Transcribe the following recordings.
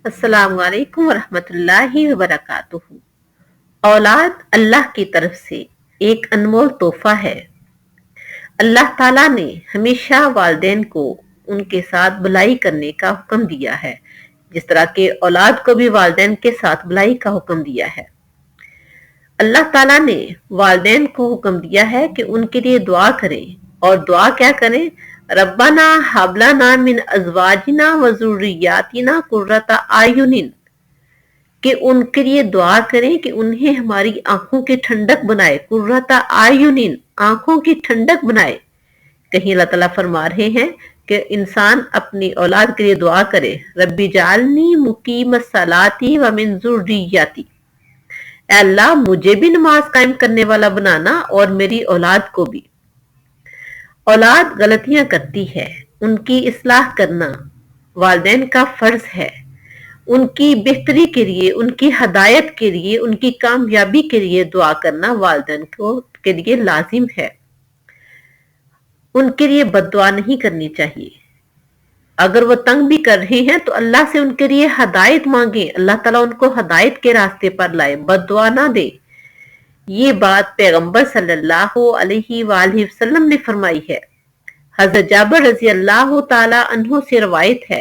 السلام علیکم ورحمۃ اللہ وبرکاتہ۔ اولاد اللہ کی طرف سے ایک انمول تحفہ ہے۔ اللہ تعالیٰ نے ہمیشہ والدین کو ان کے ساتھ بھلائی کرنے کا حکم دیا ہے، جس طرح کہ اولاد کو بھی والدین کے ساتھ بھلائی کا حکم دیا ہے۔ اللہ تعالیٰ نے والدین کو حکم دیا ہے کہ ان کے لیے دعا کریں، اور دعا کیا کریں؟ ربنا ہب لنا من ازواجنا و ذریاتنا قرۃ اعین، کہ ان کے لیے دعا کریں کہ انہیں ہماری آنکھوں کی ٹھنڈک بنائے، قرۃ اعین، آنکھوں کی ٹھنڈک بنائے۔ کہیں اللہ تعالیٰ فرما رہے ہیں کہ انسان اپنی اولاد کے لیے دعا کرے، ربی جعلنی مقیم الصلاۃ ومن ذریتی، اے اللہ مجھے بھی نماز قائم کرنے والا بنانا اور میری اولاد کو بھی۔ اولاد غلطیاں کرتی ہے، ان کی اصلاح کرنا والدین کا فرض ہے۔ ان کی بہتری کے لیے، ان کی ہدایت کے لیے، ان کی کامیابی کے لیے دعا کرنا والدین کے لیے لازم ہے۔ ان کے لیے بد دعا نہیں کرنی چاہیے۔ اگر وہ تنگ بھی کر رہے ہیں تو اللہ سے ان کے لیے ہدایت مانگیں، اللہ تعالیٰ ان کو ہدایت کے راستے پر لائے، بد دعا نہ دے۔ یہ بات پیغمبر صلی اللہ علیہ وآلہ وسلم نے فرمائی ہے۔ حضرت جابر رضی اللہ تعالی عنہ سے روایت ہے۔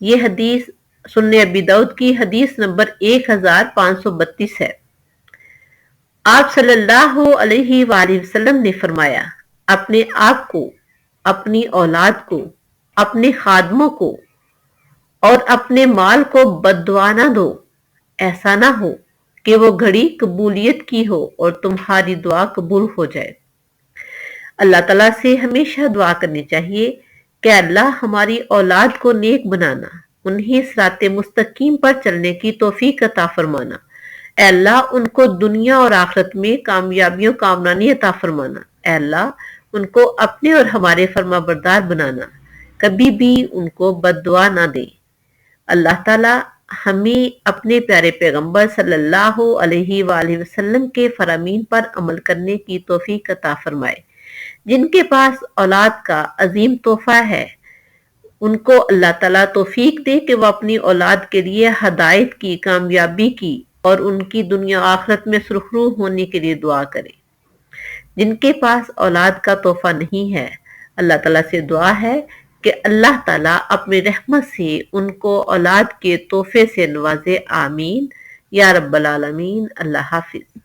یہ حدیث سنن ابی داؤد کی حدیث نمبر 1532 ہے۔ آپ صلی اللہ علیہ وآلہ وسلم نے فرمایا، اپنے آپ کو، اپنی اولاد کو، اپنے خادموں کو اور اپنے مال کو بد دعا نہ دو۔ ایسا نہ ہو کہ وہ گھڑی قبولیت کی ہو اور تمہاری دعا قبول ہو جائے۔ اللہ تعالیٰ سے ہمیشہ دعا کرنی چاہیے کہ اللہ ہماری اولاد کو نیک بنانا، انہیں صراط مستقیم پر چلنے کی توفیق عطا فرمانا۔ اے اللہ ان کو دنیا اور آخرت میں کامیابیوں کامرانی عطا فرمانا۔ اے اللہ ان کو اپنے اور ہمارے فرما بردار بنانا، کبھی بھی ان کو بد دعا نہ دے۔ اللہ تعالیٰ ہمیں اپنے پیارے پیغمبر صلی اللہ علیہ وآلہ وسلم کے فرامین پر عمل کرنے کی توفیق عطا فرمائے۔ جن کے پاس اولاد کا عظیم تحفہ ہے، ان کو اللہ تعالیٰ توفیق دے کہ وہ اپنی اولاد کے لیے ہدایت کی، کامیابی کی اور ان کی دنیا آخرت میں سرخرو ہونے کے لیے دعا کرے۔ جن کے پاس اولاد کا تحفہ نہیں ہے، اللہ تعالیٰ سے دعا ہے کہ اللہ تعالیٰ اپنی رحمت سے ان کو اولاد کے تحفے سے نوازے۔ آمین یا رب العالمین۔ اللہ حافظ۔